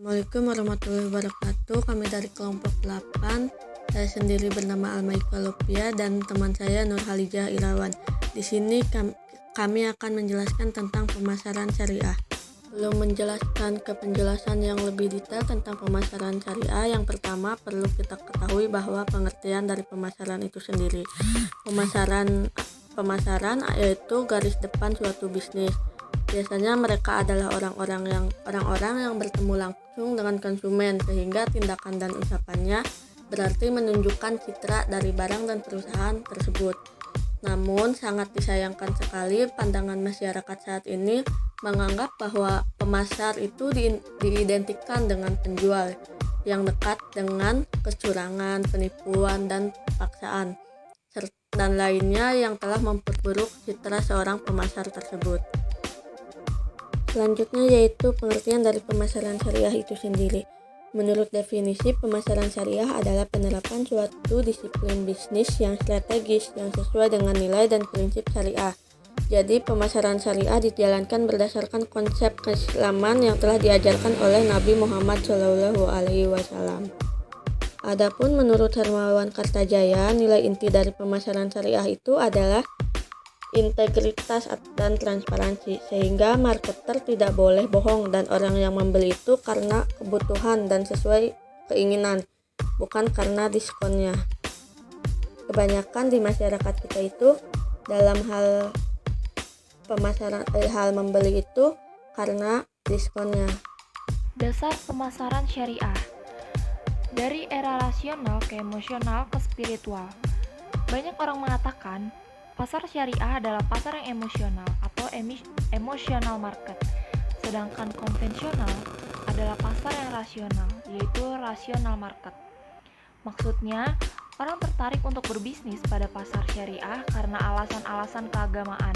Assalamualaikum warahmatullahi wabarakatuh. Kami dari kelompok 8. Saya sendiri bernama Almaika Lupia dan teman saya Nur Halijah Irawan. Di sini kami akan menjelaskan tentang pemasaran syariah. Sebelum menjelaskan ke penjelasan yang lebih detail tentang pemasaran syariah, yang pertama perlu kita ketahui bahwa pengertian dari pemasaran itu sendiri. Pemasaran yaitu garis depan suatu bisnis. Biasanya mereka adalah orang-orang yang bertemu langsung dengan konsumen, sehingga tindakan dan ucapannya berarti menunjukkan citra dari barang dan perusahaan tersebut. Namun sangat disayangkan sekali pandangan masyarakat saat ini menganggap bahwa pemasar itu diidentikan dengan penjual yang dekat dengan kecurangan, penipuan, dan paksaan dan lainnya yang telah memperburuk citra seorang pemasar tersebut. Selanjutnya yaitu pengertian dari pemasaran syariah itu sendiri. Menurut definisi, pemasaran syariah adalah penerapan suatu disiplin bisnis yang strategis yang sesuai dengan nilai dan prinsip syariah. Jadi, pemasaran syariah dijalankan berdasarkan konsep keislaman yang telah diajarkan oleh Nabi Muhammad SAW. Adapun menurut Hermawan Kartajaya, nilai inti dari pemasaran syariah itu adalah integritas dan transparansi, sehingga marketer tidak boleh bohong dan orang yang membeli itu karena kebutuhan dan sesuai keinginan, bukan karena diskonnya. Kebanyakan di masyarakat kita itu dalam hal hal membeli itu karena diskonnya. Dasar pemasaran syariah. Dari era rasional ke emosional ke spiritual. Banyak orang mengatakan pasar syariah adalah pasar yang emosional atau emotional market, sedangkan konvensional adalah pasar yang rasional, yaitu rational market. Maksudnya, orang tertarik untuk berbisnis pada pasar syariah karena alasan-alasan keagamaan,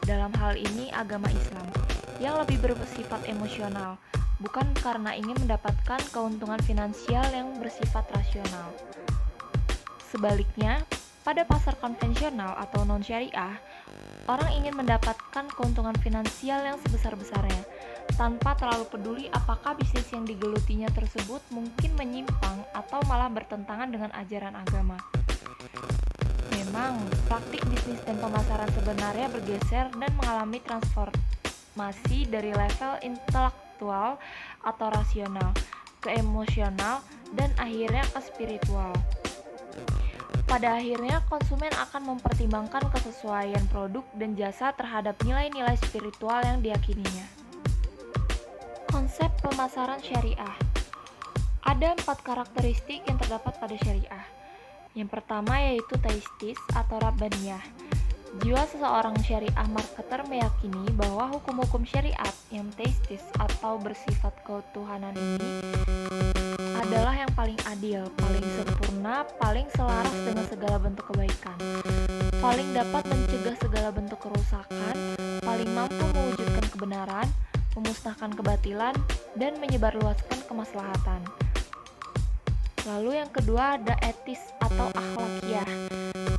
dalam hal ini agama Islam, yang lebih bersifat emosional, bukan karena ingin mendapatkan keuntungan finansial yang bersifat rasional. Sebaliknya, pada pasar konvensional atau non-syariah, orang ingin mendapatkan keuntungan finansial yang sebesar-besarnya, tanpa terlalu peduli apakah bisnis yang digelutinya tersebut mungkin menyimpang atau malah bertentangan dengan ajaran agama. Memang, praktik bisnis dan pemasaran sebenarnya bergeser dan mengalami transformasi dari level intelektual atau rasional ke emosional dan akhirnya ke spiritual. Pada akhirnya, konsumen akan mempertimbangkan kesesuaian produk dan jasa terhadap nilai-nilai spiritual yang diyakininya. Konsep pemasaran syariah. Ada 4 karakteristik yang terdapat pada syariah. Yang pertama yaitu teistis atau rabbaniyah. Jiwa seseorang syariah marketer meyakini bahwa hukum-hukum syariat yang teistis atau bersifat ketuhanan ini adalah yang paling adil, paling sempurna, paling selaras dengan segala bentuk kebaikan, paling dapat mencegah segala bentuk kerusakan, paling mampu mewujudkan kebenaran, memusnahkan kebatilan, dan menyebarluaskan kemaslahatan. Lalu yang kedua ada etis atau akhlakiyah.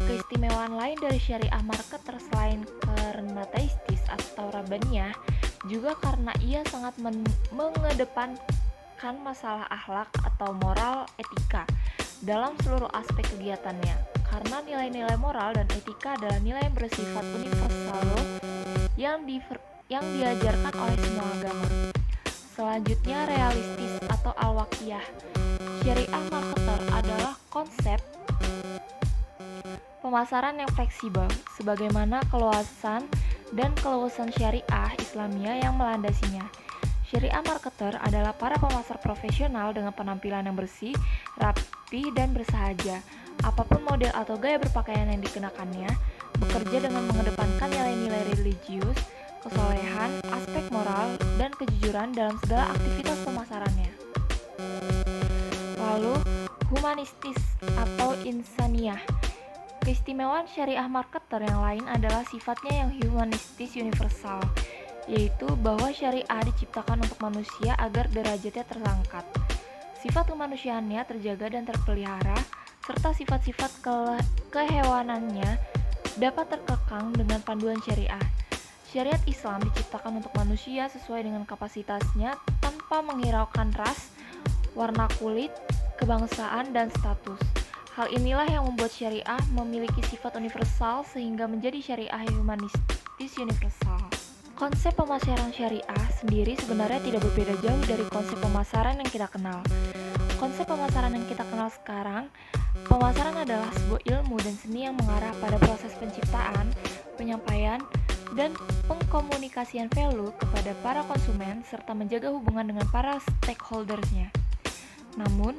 Keistimewaan lain dari syariah marketer selain karena teistis atau rabbaniyah, juga karena ia sangat mengedepankan masalah akhlak atau moral etika dalam seluruh aspek kegiatannya. Karena nilai-nilai moral dan etika adalah nilai yang bersifat universal yang diajarkan oleh semua agama. Selanjutnya realistis atau al-waqiyah. Syariah marketer adalah konsep pemasaran yang fleksibel, sebagaimana keluasan dan keluasan syariah Islamiyah yang melandasinya. Syariah marketer adalah para pemasar profesional dengan penampilan yang bersih, rapi, dan bersahaja. Apapun model atau gaya berpakaian yang dikenakannya, bekerja dengan mengedepankan nilai-nilai religius, kesolehan, aspek moral, dan kejujuran dalam segala aktivitas pemasarannya. Lalu, humanistis atau insaniyah. Keistimewaan syariah marketer yang lain adalah sifatnya yang humanistis universal, yaitu bahwa syariah diciptakan untuk manusia agar derajatnya terangkat. Sifat kemanusiaannya terjaga dan terpelihara, serta sifat-sifat kehewanannya dapat terkekang dengan panduan syariah. Syariat Islam diciptakan untuk manusia sesuai dengan kapasitasnya tanpa tanpa menghiraukan ras, warna kulit, kebangsaan, dan status. Hal inilah yang membuat syariah memiliki sifat universal sehingga menjadi syariah humanistis universal. Konsep pemasaran syariah sendiri sebenarnya tidak berbeda jauh dari konsep pemasaran yang kita kenal. Konsep pemasaran yang kita kenal sekarang, pemasaran adalah sebuah ilmu dan seni yang mengarah pada proses penciptaan, penyampaian, dan pengkomunikasian value kepada para konsumen serta menjaga hubungan dengan para stakeholders-nya. Namun,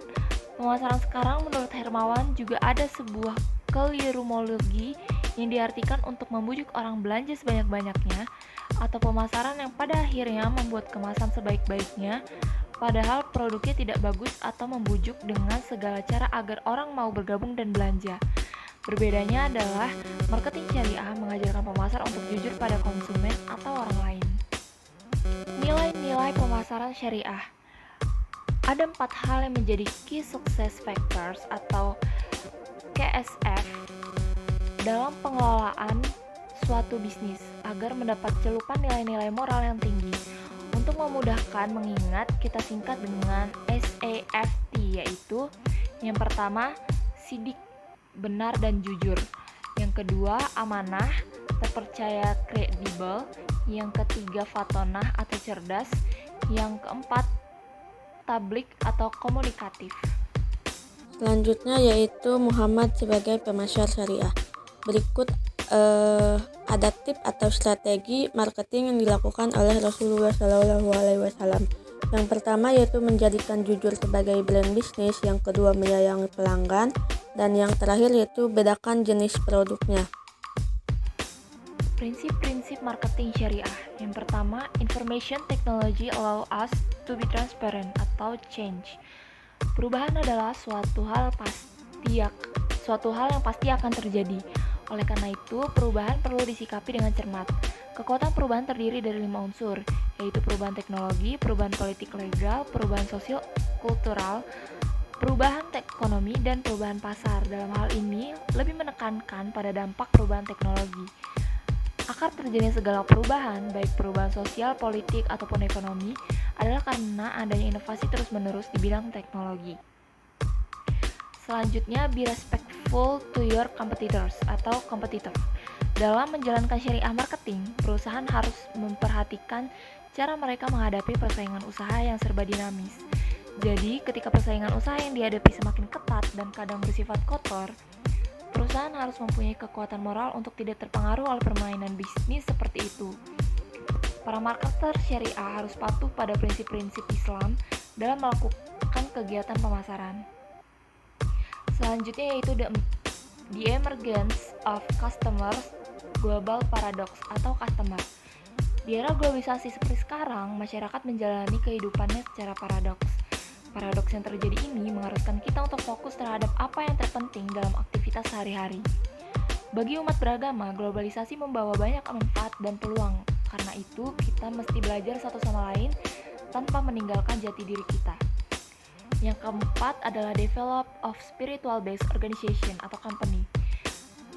pemasaran sekarang menurut Hermawan juga ada sebuah kelirumologi yang diartikan untuk membujuk orang belanja sebanyak-banyaknya atau pemasaran yang pada akhirnya membuat kemasan sebaik-baiknya padahal produknya tidak bagus atau membujuk dengan segala cara agar orang mau bergabung dan belanja. Berbedanya adalah marketing syariah mengajarkan pemasar untuk jujur pada konsumen atau orang lain. Nilai-nilai pemasaran syariah. Ada 4 hal yang menjadi Key Success Factors atau KSF dalam pengelolaan suatu bisnis agar mendapat celupan nilai-nilai moral yang tinggi. Untuk memudahkan mengingat, kita singkat dengan SAFT, yaitu yang pertama, sidik, benar dan jujur. Yang kedua, amanah, terpercaya, kredibel. Yang ketiga, fatonah atau cerdas. Yang keempat, tablik atau komunikatif. Selanjutnya yaitu Muhammad sebagai pemasar syariah. Berikut ada tip atau strategi marketing yang dilakukan oleh Rasulullah SAW. Yang pertama yaitu menjadikan jujur sebagai brand bisnis, yang kedua menyayangi pelanggan, dan yang terakhir yaitu bedakan jenis produknya. Prinsip-prinsip marketing syariah. Yang pertama, information technology allow us to be transparent atau change. Perubahan adalah suatu hal yang pasti akan terjadi. Oleh karena itu, perubahan perlu disikapi dengan cermat. Kekuatan perubahan terdiri dari 5 unsur, yaitu perubahan teknologi, perubahan politik legal, perubahan sosial kultural, perubahan ekonomi, dan perubahan pasar. Dalam hal ini, lebih menekankan pada dampak perubahan teknologi. Akar terjadinya segala perubahan, baik perubahan sosial, politik, ataupun ekonomi, adalah karena adanya inovasi terus-menerus di bidang teknologi. Selanjutnya, be respectful to your competitors atau kompetitor. Dalam menjalankan syariah marketing, perusahaan harus memperhatikan cara mereka menghadapi persaingan usaha yang serba dinamis. Jadi, ketika persaingan usaha yang dihadapi semakin ketat dan kadang bersifat kotor, perusahaan harus mempunyai kekuatan moral untuk tidak terpengaruh oleh permainan bisnis seperti itu. Para marketer syariah harus patuh pada prinsip-prinsip Islam dalam melakukan kegiatan pemasaran. Selanjutnya yaitu the emergence of customers global paradox atau customer. Di era globalisasi seperti sekarang, masyarakat menjalani kehidupannya secara paradoks. Paradoks yang terjadi ini mengharuskan kita untuk fokus terhadap apa yang terpenting dalam aktivitas sehari-hari. Bagi umat beragama, globalisasi membawa banyak manfaat dan peluang. Karena itu, kita mesti belajar satu sama lain tanpa meninggalkan jati diri kita. Yang keempat adalah develop of spiritual based organization atau company.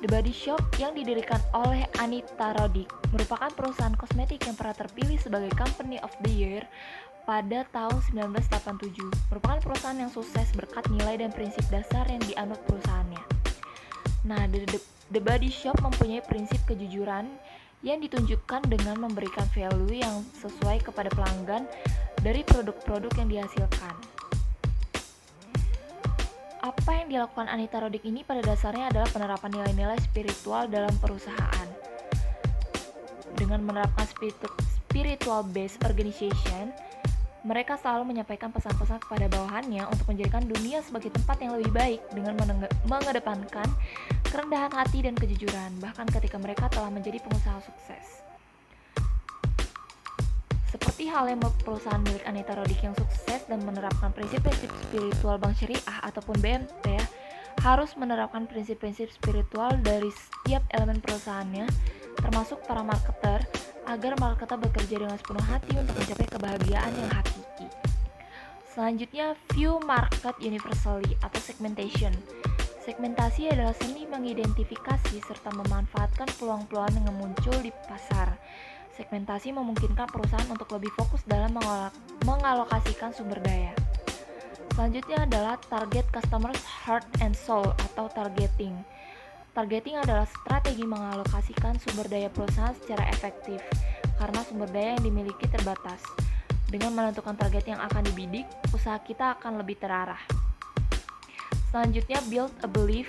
The Body Shop yang didirikan oleh Anita Roddick merupakan perusahaan kosmetik yang pernah terpilih sebagai Company of the Year pada tahun 1987. Merupakan perusahaan yang sukses berkat nilai dan prinsip dasar yang dianut perusahaannya. Nah, The Body Shop mempunyai prinsip kejujuran yang ditunjukkan dengan memberikan value yang sesuai kepada pelanggan dari produk-produk yang dihasilkan. Apa yang dilakukan Anita Roddick ini pada dasarnya adalah penerapan nilai-nilai spiritual dalam perusahaan. Dengan menerapkan spiritual based organization, mereka selalu menyampaikan pesan-pesan kepada bawahannya untuk menjadikan dunia sebagai tempat yang lebih baik dengan mengedepankan kerendahan hati dan kejujuran, bahkan ketika mereka telah menjadi pengusaha sukses. Seperti halnya perusahaan milik Anita Roddick yang sukses dan menerapkan prinsip-prinsip spiritual Bank Syariah ataupun BMT, harus menerapkan prinsip-prinsip spiritual dari setiap elemen perusahaannya, termasuk para marketer, agar marketer bekerja dengan sepenuh hati untuk mencapai kebahagiaan yang hakiki. Selanjutnya, view market universally atau segmentation. Segmentasi adalah seni mengidentifikasi serta memanfaatkan peluang-peluang yang muncul di pasar. Segmentasi memungkinkan perusahaan untuk lebih fokus dalam mengalokasikan sumber daya. Selanjutnya adalah target customers heart and soul atau targeting. Targeting adalah strategi mengalokasikan sumber daya perusahaan secara efektif karena sumber daya yang dimiliki terbatas. Dengan menentukan target yang akan dibidik, usaha kita akan lebih terarah. Selanjutnya, build a belief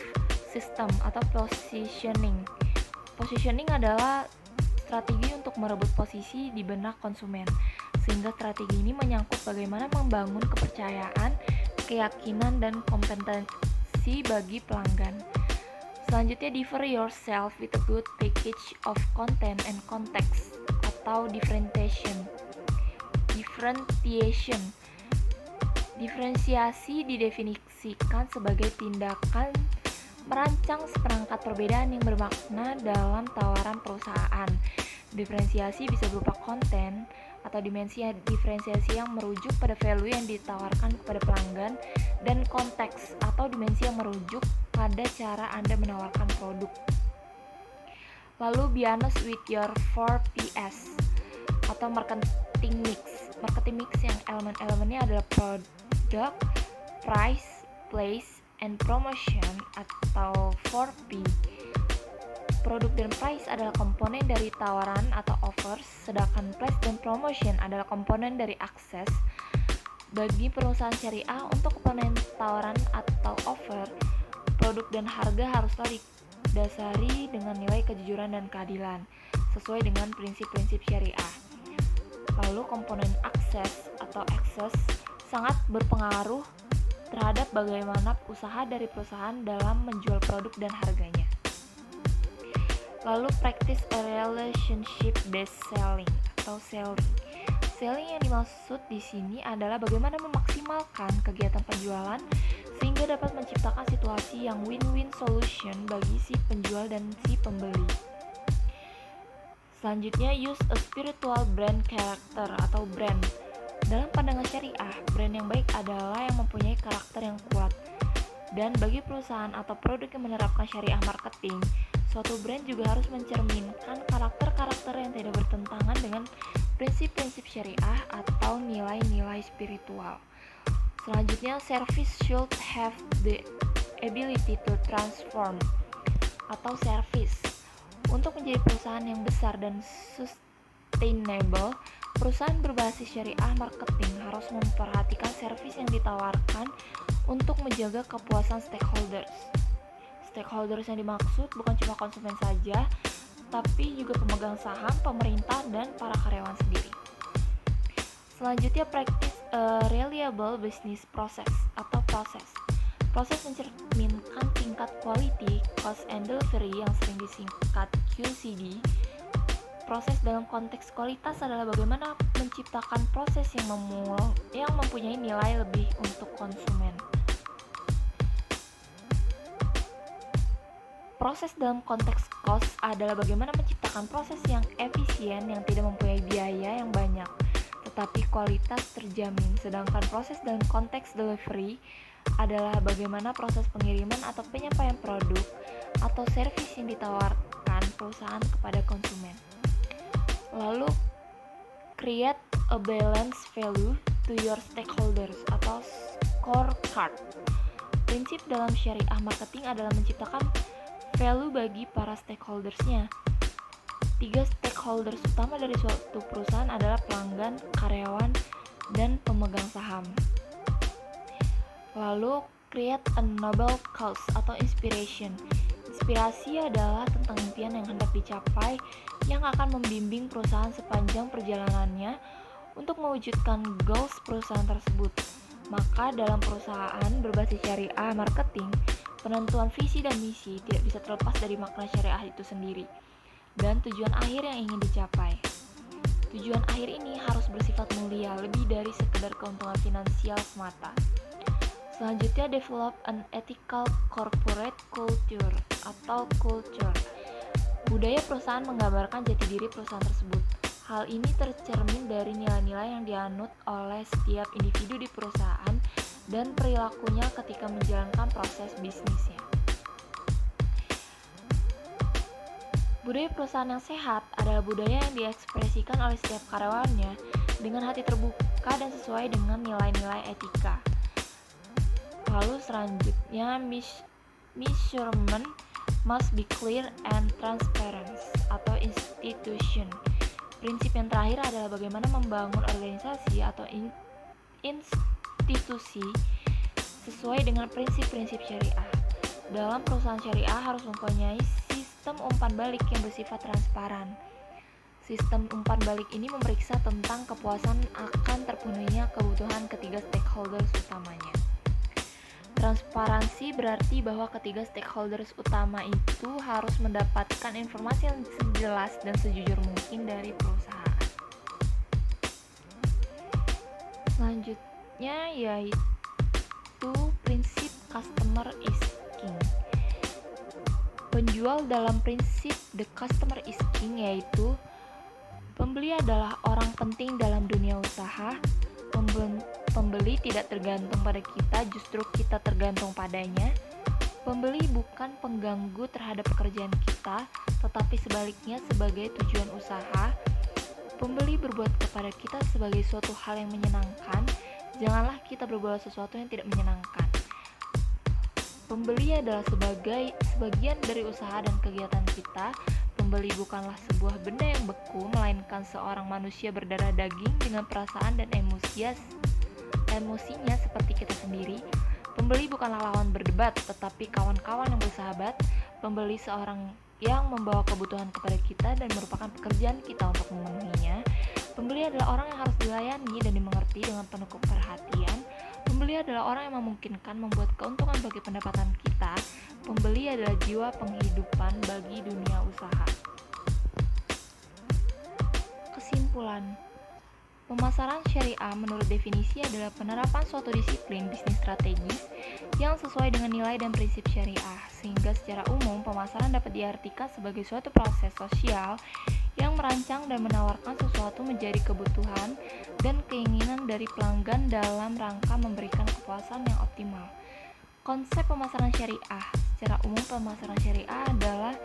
system atau positioning. Positioning adalah strategi untuk merebut posisi di benak konsumen, sehingga strategi ini menyangkut bagaimana membangun kepercayaan, keyakinan, dan kompetensi bagi pelanggan. Selanjutnya, differ yourself with a good package of content and context atau differentiation. Diferensiasi didefinisikan sebagai tindakan merancang seperangkat perbedaan yang bermakna dalam tawaran perusahaan. Diferensiasi bisa berupa konten atau dimensi diferensiasi yang merujuk pada value yang ditawarkan kepada pelanggan, dan konteks atau dimensi yang merujuk pada cara Anda menawarkan produk. Lalu, be honest with your 4Ps atau marketing mix. Marketing mix yang elemen-elemennya adalah product, price, place, and promotion atau 4P. Produk dan price adalah komponen dari tawaran atau offers, sedangkan place dan promotion adalah komponen dari akses. Bagi perusahaan syariah, untuk komponen tawaran atau offer, produk dan harga haruslah didasari dengan nilai kejujuran dan keadilan, sesuai dengan prinsip-prinsip syariah. Lalu komponen akses atau access sangat berpengaruh terhadap bagaimana usaha dari perusahaan dalam menjual produk dan harganya. Lalu, practice a relationship based selling atau selling. Selling yang dimaksud di sini adalah bagaimana memaksimalkan kegiatan penjualan sehingga dapat menciptakan situasi yang win-win solution bagi si penjual dan si pembeli. Selanjutnya, use a spiritual brand character atau brand. Dalam pandangan syariah, brand yang baik adalah yang mempunyai karakter yang kuat. Dan bagi perusahaan atau produk yang menerapkan syariah marketing, suatu brand juga harus mencerminkan karakter-karakter yang tidak bertentangan dengan prinsip-prinsip syariah atau nilai-nilai spiritual. Selanjutnya, service should have the ability to transform atau service. Untuk menjadi perusahaan yang besar dan sustainable, perusahaan berbasis syariah marketing harus memperhatikan servis yang ditawarkan untuk menjaga kepuasan stakeholders. Stakeholders yang dimaksud bukan cuma konsumen saja, tapi juga pemegang saham, pemerintah, dan para karyawan sendiri. Selanjutnya, practice a reliable business process atau proses. Proses mencerminkan tingkat quality, cost, and delivery yang sering disingkat QCD. Proses dalam konteks kualitas adalah bagaimana menciptakan proses yang mempunyai nilai lebih untuk konsumen. Proses dalam konteks cost adalah bagaimana menciptakan proses yang efisien yang tidak mempunyai biaya yang banyak, tetapi kualitas terjamin. Sedangkan proses dalam konteks delivery adalah bagaimana proses pengiriman atau penyampaian produk atau servis yang ditawarkan perusahaan kepada konsumen. Lalu, create a balanced value to your stakeholders atau scorecard. Prinsip dalam syariah marketing adalah menciptakan value bagi para stakeholdersnya. 3 stakeholders utama dari suatu perusahaan adalah pelanggan, karyawan, dan pemegang saham. Lalu, create a noble cause atau inspiration. Inspirasi adalah tentang impian yang hendak dicapai yang akan membimbing perusahaan sepanjang perjalanannya untuk mewujudkan goals perusahaan tersebut. Maka dalam perusahaan berbasis syariah marketing, penentuan visi dan misi tidak bisa terlepas dari makna syariah itu sendiri dan tujuan akhir yang ingin dicapai. Tujuan akhir ini harus bersifat mulia, lebih dari sekedar keuntungan finansial semata. Selanjutnya, develop an ethical corporate culture atau culture. Budaya perusahaan menggambarkan jati diri perusahaan tersebut. Hal ini tercermin dari nilai-nilai yang dianut oleh setiap individu di perusahaan dan perilakunya ketika menjalankan proses bisnisnya. Budaya perusahaan yang sehat adalah budaya yang diekspresikan oleh setiap karyawannya dengan hati terbuka dan sesuai dengan nilai-nilai etika. Lalu selanjutnya, measurement must be clear and transparent atau institution. Prinsip yang terakhir adalah bagaimana membangun organisasi atau institusi sesuai dengan prinsip-prinsip syariah. Dalam perusahaan syariah harus mempunyai sistem umpan balik yang bersifat transparan. Sistem umpan balik ini memeriksa tentang kepuasan akan terpenuhinya kebutuhan ketiga stakeholders utamanya. Transparansi berarti bahwa ketiga stakeholders utama itu harus mendapatkan informasi yang sejelas dan sejujur mungkin dari perusahaan. Selanjutnya yaitu prinsip customer is king. Penjual dalam prinsip the customer is king yaitu pembeli adalah orang penting dalam dunia usaha. Pembeli tidak tergantung pada kita, justru kita tergantung padanya. Pembeli bukan pengganggu terhadap pekerjaan kita, tetapi sebaliknya sebagai tujuan usaha. Pembeli berbuat kepada kita sebagai suatu hal yang menyenangkan, janganlah kita berbuat sesuatu yang tidak menyenangkan. Pembeli adalah sebagian dari usaha dan kegiatan kita. Pembeli bukanlah sebuah benda yang beku, melainkan seorang manusia berdarah daging dengan perasaan dan emosinya seperti kita sendiri. Pembeli bukanlah lawan berdebat, tetapi kawan-kawan yang bersahabat. Pembeli seorang yang membawa kebutuhan kepada kita dan merupakan pekerjaan kita untuk memenuhinya. Pembeli adalah orang yang harus dilayani dan dimengerti dengan penuh perhatian. Pembeli adalah orang yang memungkinkan membuat keuntungan bagi pendapatan kita. Pembeli adalah jiwa penghidupan bagi dunia usaha. Kesimpulan, pemasaran syariah menurut definisi adalah penerapan suatu disiplin bisnis strategis yang sesuai dengan nilai dan prinsip syariah, sehingga secara umum pemasaran dapat diartikan sebagai suatu proses sosial yang merancang dan menawarkan sesuatu menjadi kebutuhan dan keinginan dari pelanggan dalam rangka memberikan kepuasan yang optimal. Konsep pemasaran syariah. Secara umum, pemasaran syariah adalah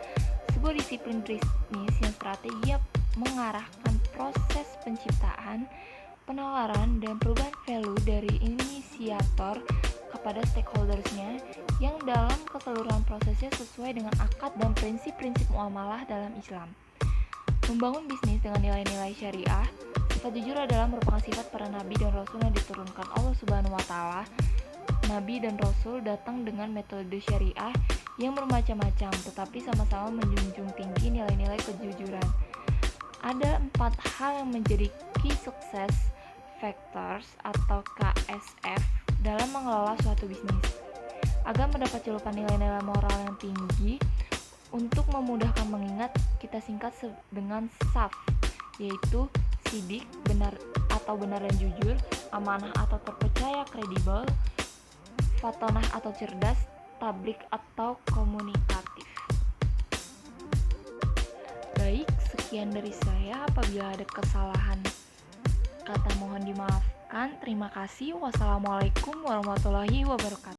sebuah disiplin bisnis yang strategi mengarahkan proses penciptaan, penawaran, dan perubahan value dari inisiator kepada stakeholdersnya yang dalam keseluruhan prosesnya sesuai dengan akad dan prinsip-prinsip muamalah dalam Islam. Membangun bisnis dengan nilai-nilai syariah. Sifat jujur adalah merupakan sifat para nabi dan rasul yang diturunkan Allah Subhanahu wa Ta'ala. Nabi dan rasul datang dengan metode syariah yang bermacam-macam, tetapi sama-sama menjunjung tinggi nilai-nilai kejujuran. Ada 4 hal yang menjadi key success factors atau KSF dalam mengelola suatu bisnis. Agar mendapat celupan nilai-nilai moral yang tinggi, untuk memudahkan mengingat, kita singkat dengan SAF, yaitu sidik, benar dan jujur, amanah atau terpercaya kredibel, fatonah atau cerdas, tablik atau komunikatif. Baik, sekian dari saya. Apabila ada kesalahan kata mohon dimaafkan. Terima kasih. Wassalamualaikum warahmatullahi wabarakatuh.